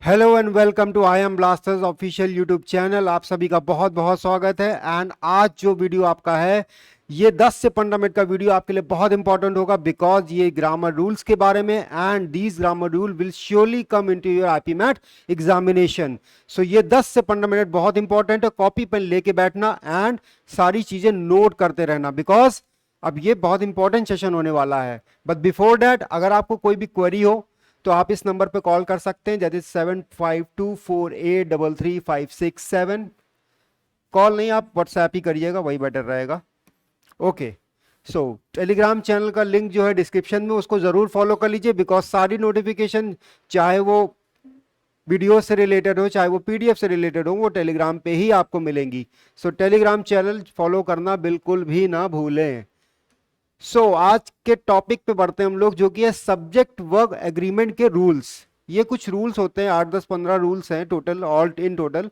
Hello and welcome to I M Blasters official YouTube channel. आप सभी का बहुत बहुत स्वागत है। एंड आज जो वीडियो आपका है ये 10 से 15 मिनट का वीडियो आपके लिए बहुत इंपॉर्टेंट होगा बिकॉज ये ग्रामर रूल्स के बारे में and these grammar rule will surely come into your IPMAT examination. So ये 10 से 15 मिनट बहुत इंपॉर्टेंट है। कॉपी पेन लेके बैठना एंड सारी चीजें नोट करते रहना बिकॉज अब ये बहुत इंपॉर्टेंट सेशन होने वाला है। बट बिफोर दैट अगर आपको कोई भी क्वेरी हो तो आप इस नंबर पे कॉल कर सकते हैं, दैट इज 7524833567। कॉल नहीं, आप व्हाट्सएप ही करिएगा, वही बेटर रहेगा। ओके, सो टेलीग्राम चैनल का लिंक जो है डिस्क्रिप्शन में, उसको जरूर फॉलो कर लीजिए बिकॉज सारी नोटिफिकेशन चाहे वो वीडियो से रिलेटेड हो चाहे वो पीडीएफ से रिलेटेड हो वो टेलीग्राम पे ही आपको मिलेंगी। सो टेलीग्राम चैनल फॉलो करना बिल्कुल भी ना भूलें। आज के टॉपिक पे बढ़ते हैं हम लोग, जो कि है सब्जेक्ट वर्ब एग्रीमेंट के रूल्स। ये कुछ रूल्स होते हैं, 8 10 15 रूल्स हैं टोटल, ऑल इन टोटल।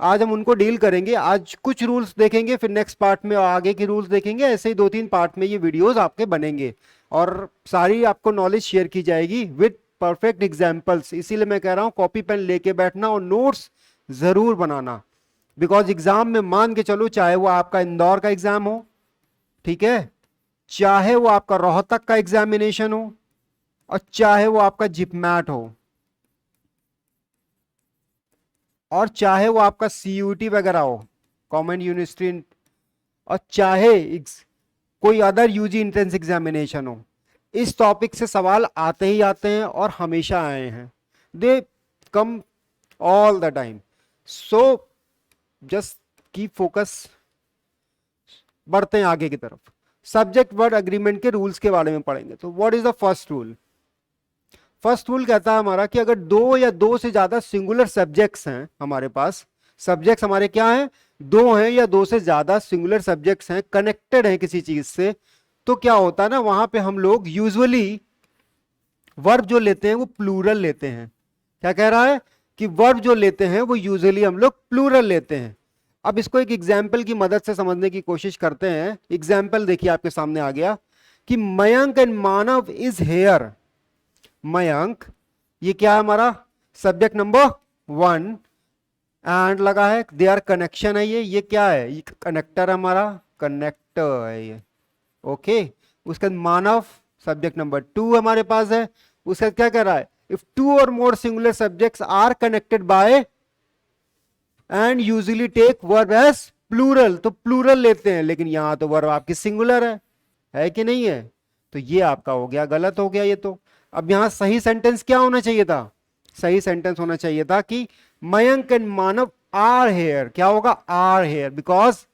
आज हम उनको डील करेंगे। आज कुछ रूल्स देखेंगे, फिर नेक्स्ट पार्ट में आगे के रूल्स देखेंगे। ऐसे ही 2 3 पार्ट में ये वीडियोस आपके बनेंगे और सारी आपको नॉलेज शेयर की जाएगी विद परफेक्ट एग्जाम्पल्स। इसीलिए मैं कह रहा हूँ कॉपी पेन लेके बैठना और नोट्स जरूर बनाना बिकॉज एग्जाम में मान के चलो, चाहे वो आपका इंदौर का एग्जाम हो, ठीक है, चाहे वो आपका रोहतक का एग्जामिनेशन हो और चाहे वो आपका जिपमैट हो और चाहे वो आपका सीयूटी वगैरह हो, कॉमन यूनिवर्सिटी, और चाहे कोई अदर यूजी एंट्रेंस एग्जामिनेशन हो, इस टॉपिक से सवाल आते ही आते हैं और हमेशा आए हैं। They come all the time. So just keep focus. बढ़ते हैं आगे की तरफ। सब्जेक्ट वर्ड एग्रीमेंट के रूल्स के बारे में पढ़ेंगे। तो what is the first rule? First rule कहता है हमारा कि अगर 2 या 2 से ज्यादा सिंगुलर सब्जेक्ट्स हैं हमारे पास, सब्जेक्ट्स हमारे क्या हैं, 2 हैं या 2 से ज्यादा सिंगुलर सब्जेक्ट्स हैं, कनेक्टेड हैं किसी चीज से, तो क्या होता है ना, वहां पे हम लोग यूजुअली वर्ब जो लेते हैं वो प्लूरल लेते हैं। क्या कह रहा है कि वर्ब जो लेते हैं वो यूजुअली हम लोग प्लूरल लेते हैं। अब इसको एक एग्जाम्पल की मदद से समझने की कोशिश करते हैं। एग्जाम्पल देखिए आपके सामने आ गया कि Mayank and Manav is here. Mayank, ये क्या है हमारा सब्जेक्ट नंबर 1 एंड लगा है, दे आर कनेक्शन है, ये क्या है, ये कनेक्टर है, हमारा कनेक्टर है ये। ओके, उसके बाद मानव सब्जेक्ट नंबर 2 हमारे पास है। उसके बाद क्या कह रहा है, इफ 2 और more singular subjects are connected by and usually take verb as plural, तो प्लूरल लेते हैं, लेकिन यहां तो वर्ब आपकी सिंगुलर है कि नहीं है? तो ये आपका हो गया, गलत हो गया ये तो। अब यहां सही सेंटेंस क्या होना चाहिए था? सही सेंटेंस होना चाहिए था कि Mayank and Manav are here. क्या होगा? आर हेयर, बिकॉज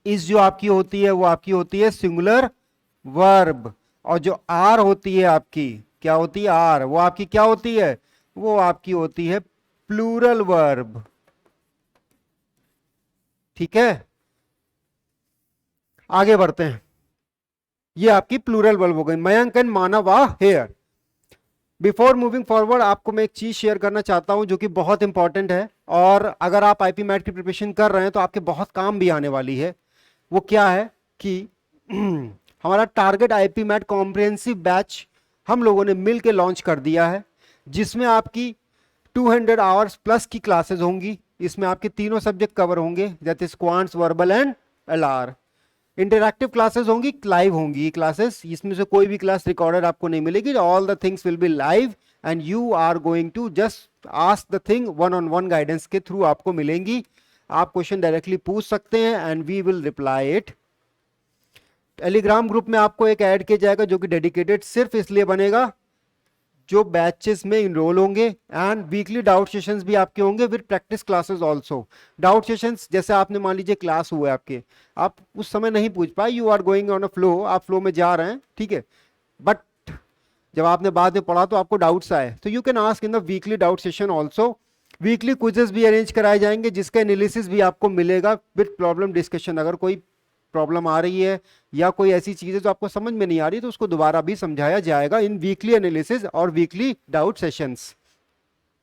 इस जो आपकी होती है वो आपकी होती है सिंगुलर वर्ब, और जो आर होती है आपकी, क्या होती है आर, वो आपकी क्या होती है, वो आपकी होती है प्लूरल वर्ब। ठीक है, आगे बढ़ते हैं। ये आपकी प्लूरल वर्ब हो गई, Mayank and Manav are here. Before moving forward आपको मैं एक चीज शेयर करना चाहता हूं जो कि बहुत इंपॉर्टेंट है, और अगर आप आईपी मैट की प्रिपरेशन कर रहे हैं तो आपके बहुत काम भी आने वाली है। वो क्या है कि हमारा target IP MAT comprehensive batch हम लोगों ने मिल के लॉन्च कर दिया है, जिसमें आपकी 200 आवर्स प्लस की क्लासेस होंगी। इसमें आपके तीनों सब्जेक्ट कवर होंगे, that is quants, verbal and LR. Interactive classes होंगी, लाइव होंगी ये क्लासेस, इसमें से कोई भी क्लास रिकॉर्डेड आपको नहीं मिलेगी। All the things will be live and you are going to just ask the thing, 1-on-1 guidance के थ्रू आपको मिलेंगी। आप क्वेश्चन डायरेक्टली पूछ सकते हैं and we will reply it. Telegram group में आपको एक ऐड किया जाएगा जो कि डेडिकेटेड सिर्फ इसलिए बनेगा जो बैचेस में इनरोल होंगे, एंड वीकली डाउट सेशंस भी आपके होंगे with practice classes also. Doubt sessions जैसे आपने मान लीजिए क्लास हुआ है आपके, आप उस समय नहीं पूछ पाए, you are going on a flow, आप फ्लो में जा रहे हैं, ठीक है, बट जब आपने बाद में पढ़ा तो आपको डाउट्स आए, तो you can ask in the weekly doubt session also. Weekly quizzes भी अरेंज कराए जाएंगे जिसका एनालिसिस भी आपको मिलेगा विद प्रॉब्लम डिस्कशन। अगर कोई प्रॉब्लम आ रही है या कोई ऐसी चीज है जो आपको समझ में नहीं आ रही तो उसको दोबारा भी समझाया जाएगा इन वीकली एनालिसिस और वीकली डाउट सेशंस।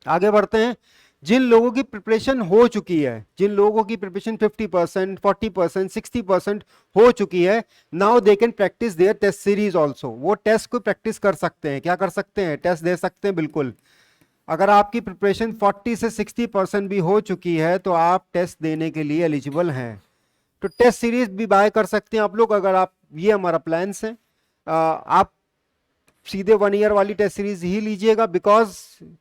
आगे बढ़ते हैं। जिन लोगों की प्रिपरेशन हो चुकी है, जिन लोगों की प्रिपरेशन 50%, 40%, 60% हो चुकी है, now they can practice their test series also. वो टेस्ट को प्रैक्टिस कर सकते हैं। क्या कर सकते हैं? टेस्ट दे सकते हैं, बिल्कुल। अगर आपकी प्रिपरेशन 40 से 60% भी हो चुकी है तो आप टेस्ट देने के लिए एलिजिबल हैं। तो टेस्ट सीरीज भी बाय कर सकते हैं आप लोग, अगर आप, ये हमारा प्लान्स है। आप सीधे 1 ईयर वाली टेस्ट सीरीज ही लीजिएगा, बिकॉज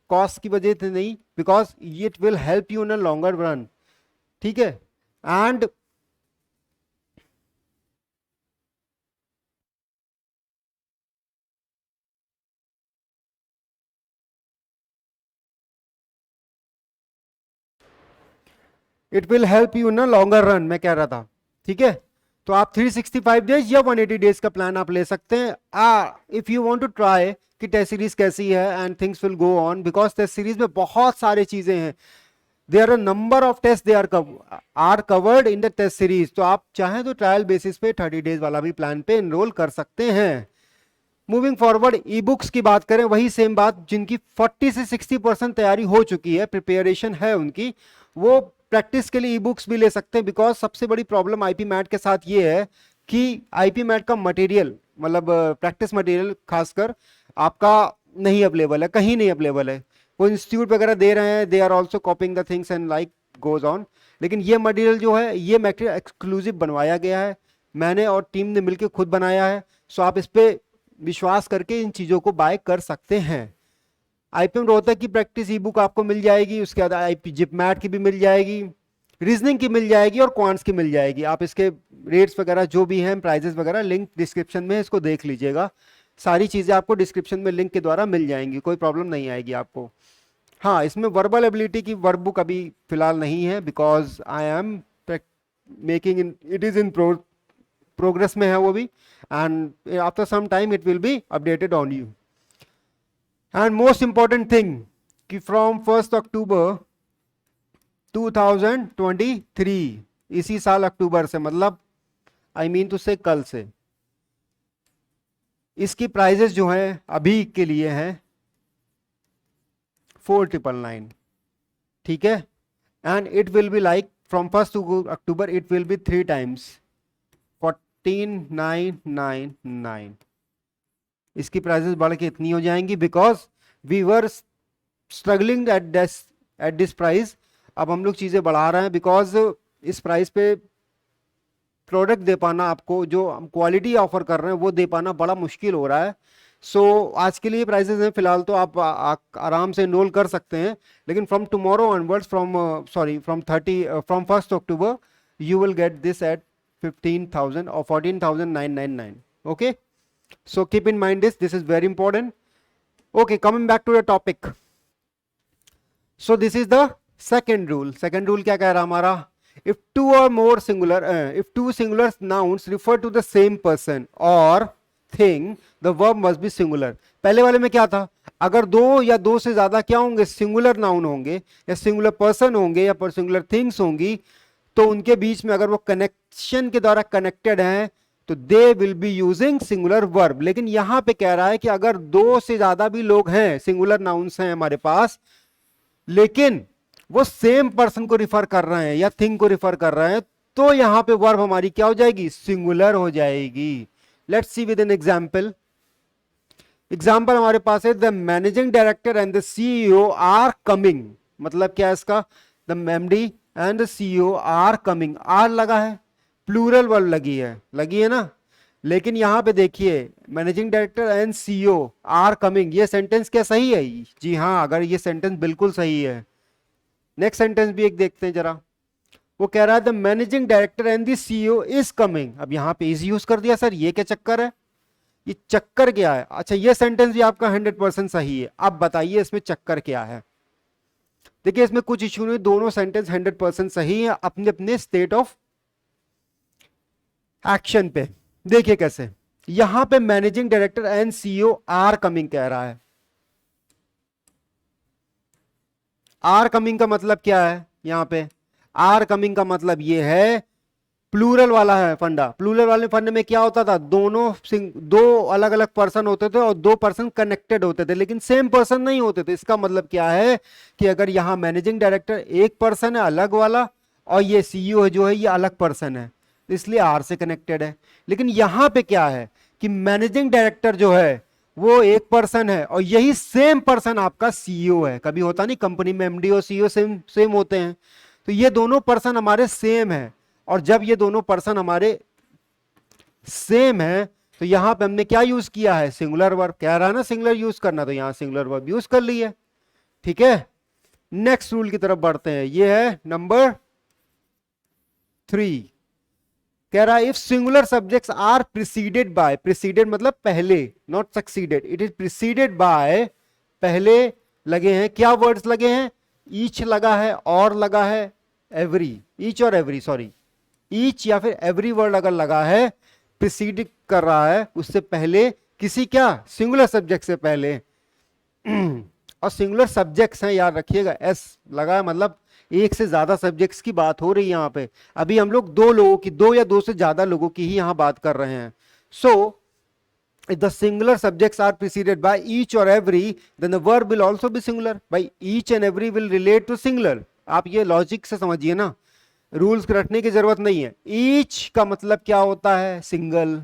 कॉस्ट की वजह से नहीं, because it will help you in a longer run, ठीक है। And it will help you in a longer run, मैं कह रहा था, ठीक है। तो आप 365 डेज या 180 डेज का प्लान आप ले सकते हैं। If you want to try कि टेस्ट सीरीज कैसी है and things will go on, because test series में बहुत सारी चीजें हैं। There are number of test they are covered in the test series. तो आप चाहें तो ट्रायल बेसिस पे 30 डेज वाला भी प्लान पे एनरोल कर सकते हैं। मूविंग फॉरवर्ड, ई बुक्स की बात करें, वही सेम बात, जिनकी 40 से 60% तैयारी हो चुकी है, प्रिपरेशन है उनकी, वो प्रैक्टिस के लिए ई बुक्स भी ले सकते हैं। बिकॉज सबसे बड़ी प्रॉब्लम आईपी मैट के साथ ये है कि आईपी मैट का मटेरियल, मतलब प्रैक्टिस मटेरियल खासकर आपका नहीं अवेलेबल है, कहीं नहीं अवेलेबल है। वो इंस्टीट्यूट वगैरह दे रहे हैं, they are also copying the things and like goes on, लेकिन ये मटेरियल जो है, ये मटेरियल एक्सक्लूसिव बनवाया गया है, मैंने और टीम ने मिलकर खुद बनाया है। सो आप इस पे विश्वास करके इन चीजों को बाय कर सकते हैं। आईपीएम रोहतक की प्रैक्टिस ई बुक आपको मिल जाएगी, उसके बाद आईपी जिप मैट की भी मिल जाएगी, रीजनिंग की मिल जाएगी और क्वांट्स की मिल जाएगी। आप इसके रेट्स वगैरह जो भी हैं, प्राइजेस वगैरह, लिंक डिस्क्रिप्शन में, इसको देख लीजिएगा। सारी चीजें आपको डिस्क्रिप्शन में लिंक के द्वारा मिल जाएंगी, कोई प्रॉब्लम नहीं आएगी आपको। हाँ, इसमें वर्बल एबिलिटी की वर्क बुक अभी फिलहाल नहीं है, because I am making in, it is in progress में है वो भी, and after some time it will be updated on you. And most important thing कि फ्रॉम 1 अक्टूबर 2023, इसी साल अक्टूबर से, मतलब आई मीन टू से कल से, इसकी प्राइजेस जो है अभी के लिए हैं 4999, ठीक है। And it will be like from 1 October it will be 3 times 14999। इसकी प्राइसेस बढ़ के इतनी हो जाएंगी, because we were struggling at this price. अब हम लोग चीजें बढ़ा रहे हैं, बिकॉज इस प्राइस पे प्रोडक्ट दे पाना, आपको जो हम क्वालिटी ऑफर कर रहे हैं वो दे पाना बड़ा मुश्किल हो रहा है। सो आज के लिए प्राइसेस हैं फिलहाल, तो आप आराम से एनरोल कर सकते हैं। लेकिन from tomorrow onwards, from 1 October you will get this eight 15,000 or 14,999. Okay, so keep in mind this is very important. Okay, coming back to the topic. So this is the second rule. Second rule क्या कह रहा हमारा? If two or more if two singular nouns refer to the same person or thing, the verb must be singular. पहले वाले में क्या था? अगर दो या दो से ज्यादा क्या होंगे, सिंगुलर नाउन होंगे या सिंगुलर पर्सन होंगे या सिंगुलर थिंग्स होंगी, तो उनके बीच में अगर वो कनेक्शन के द्वारा कनेक्टेड हैं तो they will be using singular verb. लेकिन यहां पे कह रहा है कि अगर दो से ज्यादा भी लोग हैं, सिंगुलर नाउन्स हैं हमारे पास, लेकिन वो सेम पर्सन को रिफर कर रहे हैं या थिंग को रिफर कर रहे हैं, तो यहां पे वर्ब हमारी क्या हो जाएगी, सिंगुलर हो जाएगी। Let's see with an example. Example हमारे पास है, the managing director and the CEO are coming. मतलब क्या है इसका, the MD and the CEO are coming. Are लगा है, प्लूरल वर्ब लगी है ना। लेकिन यहां पे देखिए, managing director and CEO are coming, ये सेंटेंस क्या सही है? जी हाँ, अगर ये सेंटेंस बिल्कुल सही है। नेक्स्ट सेंटेंस भी एक देखते हैं जरा। वो कह रहा है the managing director and the CEO is coming. अब यहां पे इज यूज कर दिया, सर ये क्या चक्कर है, ये चक्कर क्या है? अच्छा, ये सेंटेंस भी आपका 100% सही है। अब बताइए इसमें चक्कर क्या है। देखिए इसमें कुछ इश्यू नहीं, दोनों सेंटेंस 100% सही है अपने अपने स्टेट ऑफ एक्शन पे। देखिए कैसे, यहां पे managing director and CEO are coming कह रहा है। आर कमिंग का मतलब क्या है? यहां पे आर कमिंग का मतलब ये है, प्लूरल वाला है फंडा। प्लूरल वाले फंडे में क्या होता था, दो अलग अलग पर्सन होते थे और दो पर्सन कनेक्टेड होते थे, लेकिन सेम पर्सन नहीं होते थे। इसका मतलब क्या है कि अगर यहां मैनेजिंग डायरेक्टर एक पर्सन है अलग वाला, और ये सीईओ जो है ये अलग पर्सन है, इसलिए आर से कनेक्टेड है। लेकिन यहां पे क्या है कि मैनेजिंग डायरेक्टर जो है वो एक पर्सन है और यही सेम पर्सन आपका सीईओ है। कभी होता नहीं कंपनी में एमडी और सीईओ सेम सेम होते हैं, तो ये दोनों पर्सन हमारे सेम है। और जब ये दोनों पर्सन हमारे सेम है तो यहां पे हमने क्या यूज किया है, सिंगुलर वर्ब। कह रहा है ना सिंगुलर यूज करना, तो यहां सिंगुलर वर्ब यूज कर ली है। ठीक है, नेक्स्ट रूल की तरफ बढ़ते हैं, ये है नंबर 3। कह रहा है if singular subjects are preceded by, preceded मतलब पहले, not succeeded, it is preceded by, पहले लगे हैं क्या वर्ड्स लगे हैं, ईच लगा है और लगा है एवरी, ईच और एवरी, सॉरी ईच या फिर एवरी वर्ड अगर लगा है, प्रिसीड कर रहा है उससे पहले किसी क्या, सिंगुलर सब्जेक्ट से पहले। और सिंगुलर सब्जेक्ट्स हैं, याद रखिएगा, एस लगा है मतलब एक से ज्यादा सब्जेक्ट्स की बात हो रही है यहां पे। अभी हम लोग दो लोगों की, दो या दो से ज्यादा लोगों की ही यहां बात कर रहे हैं। सो if the singular subjects are preceded by each or every, then the verb will also be singular. By each and every will relate to singular. आप ये लॉजिक से समझिए ना, रूल्स रटने की जरूरत नहीं है। ईच का मतलब क्या होता है, सिंगल।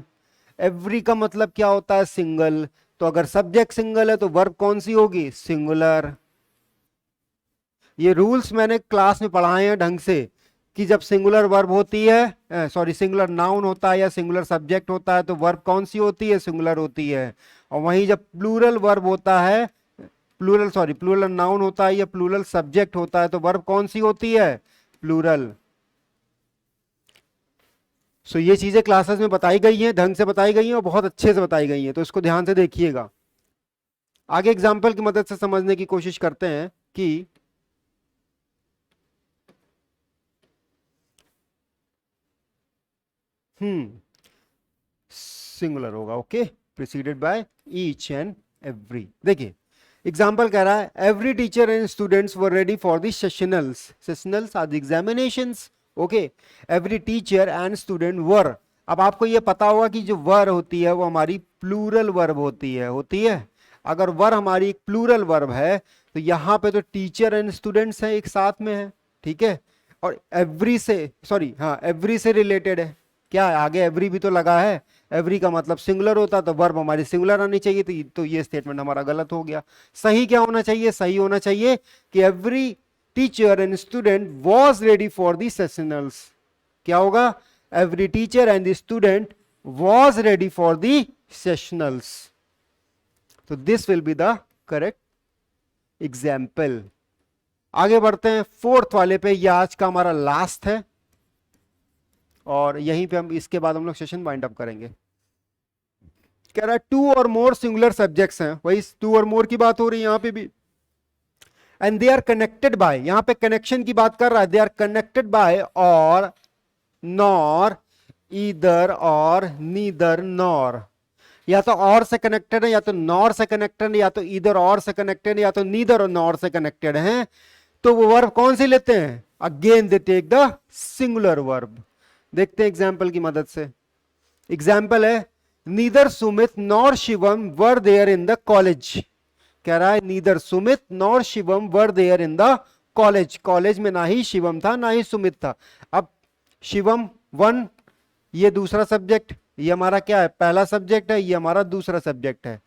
एवरी का मतलब क्या होता है, सिंगल। तो अगर सब्जेक्ट सिंगल है तो वर्ब कौन सी होगी, सिंगुलर। ये रूल्स मैंने क्लास में पढ़ाए हैं ढंग से, कि जब सिंगुलर वर्ब होती है, सॉरी सिंगुलर नाउन होता है या सिंगुलर सब्जेक्ट होता है तो वर्ब कौन सी होती है, सिंगुलर होती है। और वहीं जब प्लूरल वर्ब होता है, प्लूरल नाउन होता है या प्लूरल सब्जेक्ट होता है तो वर्ब कौन सी होती है, प्लूरल। सो ये चीजें क्लासेस में बताई गई हैं, ढंग से बताई गई हैं और बहुत अच्छे से बताई गई हैं, तो इसको ध्यान से देखिएगा। आगे एग्जाम्पल की मदद से समझने की कोशिश करते हैं कि सिंगुलर होगा, okay, preceded by each and every. देखिए एग्जाम्पल कह रहा है every teacher and students were ready for the sessionals, sessionals are the examinations, okay. Every teacher and student were. अब आपको यह पता होगा कि जो वर होती है वो हमारी प्लूरल वर्ब होती है। अगर वर हमारी एक प्लूरल वर्ब है तो यहां पे तो टीचर एंड स्टूडेंट्स है एक साथ में है, ठीक है। और एवरी से, सॉरी हाँ एवरी से रिलेटेड है, क्या है आगे एवरी भी तो लगा है, एवरी का मतलब सिंगुलर होता तो वर्ब हमारी सिंगुलर आनी चाहिए, तो ये स्टेटमेंट हमारा गलत हो गया। सही क्या होना चाहिए, सही होना चाहिए कि every teacher and student was ready for the sessionals. क्या होगा, every teacher and student was ready for the sessionals. तो this will be the correct example. आगे बढ़ते हैं फोर्थ वाले पे, यह आज का हमारा लास्ट है और यहीं पे हम इसके बाद हम लोग सेशन वाइंड अप करेंगे। कह रहा है टू और मोर सिंगुलर सब्जेक्ट्स हैं, वही टू और मोर की बात हो रही है यहां पे भी। And they are connected by, यहां पे कनेक्शन की बात कर रहा है, they are connected by or nor, either or neither nor. या तो और से कनेक्टेड है, या तो नॉर से कनेक्टेड है, या तो ईदर और से कनेक्टेड है, या तो नीदर और नॉर से कनेक्टेड है। तो वो वर्ब कौन सी लेते हैं, again they take the singular verb. देखते हैं एग्जाम्पल की मदद से। एग्जाम्पल है neither Sumit nor Shivam were there in the college. कह रहा है neither Sumit nor Shivam were there in the college. College में ना ही शिवम था ना ही सुमित था। अब शिवम वन, ये दूसरा सब्जेक्ट, ये हमारा क्या है, पहला सब्जेक्ट है, ये हमारा दूसरा सब्जेक्ट है।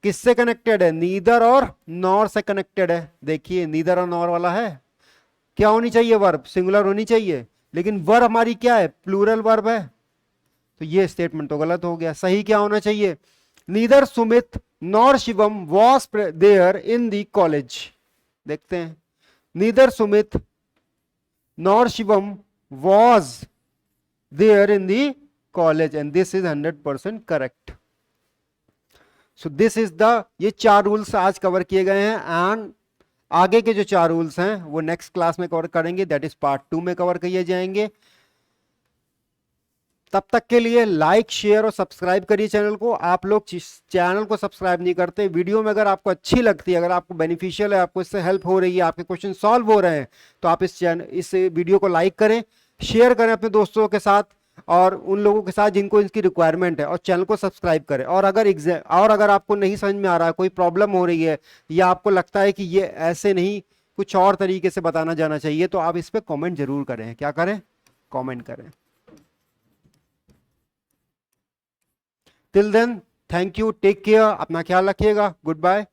किससे कनेक्टेड है, नीदर और नॉर से कनेक्टेड है। देखिए नीदर और नॉर वाला है, क्या होनी चाहिए वर्ब, सिंगुलर होनी चाहिए, लेकिन वर्ब हमारी क्या है, प्लूरल वर्ब है। तो ये स्टेटमेंट तो गलत हो गया। सही क्या होना चाहिए, neither Sumit nor Shivam was there in the college. देखते हैं, neither Sumit nor Shivam was there in the college and this is 100% correct. So this is the, ये 4 रूल्स आज कवर किए गए हैं एंड आगे के जो 4 रूल्स हैं वो नेक्स्ट क्लास में कवर करेंगे, दैट इज पार्ट 2 में कवर किए जाएंगे। तब तक के लिए लाइक शेयर और सब्सक्राइब करिए चैनल को। आप लोग चैनल को सब्सक्राइब नहीं करते, वीडियो में अगर आपको अच्छी लगती है, अगर आपको बेनिफिशियल है, आपको इससे हेल्प हो रही है, आपके क्वेश्चन सॉल्व हो रहे हैं, तो आप इस वीडियो को लाइक करें, शेयर करें अपने दोस्तों के साथ और उन लोगों के साथ जिनको इसकी रिक्वायरमेंट है, और चैनल को सब्सक्राइब करें। और अगर आपको नहीं समझ में आ रहा है, कोई प्रॉब्लम हो रही है, या आपको लगता है कि ये ऐसे नहीं कुछ और तरीके से बताना जाना चाहिए, तो आप इस पर कॉमेंट जरूर करें। क्या करें, कॉमेंट करें। Till then, thank you, take care, अपना ख्याल रखिएगा, गुड बाय।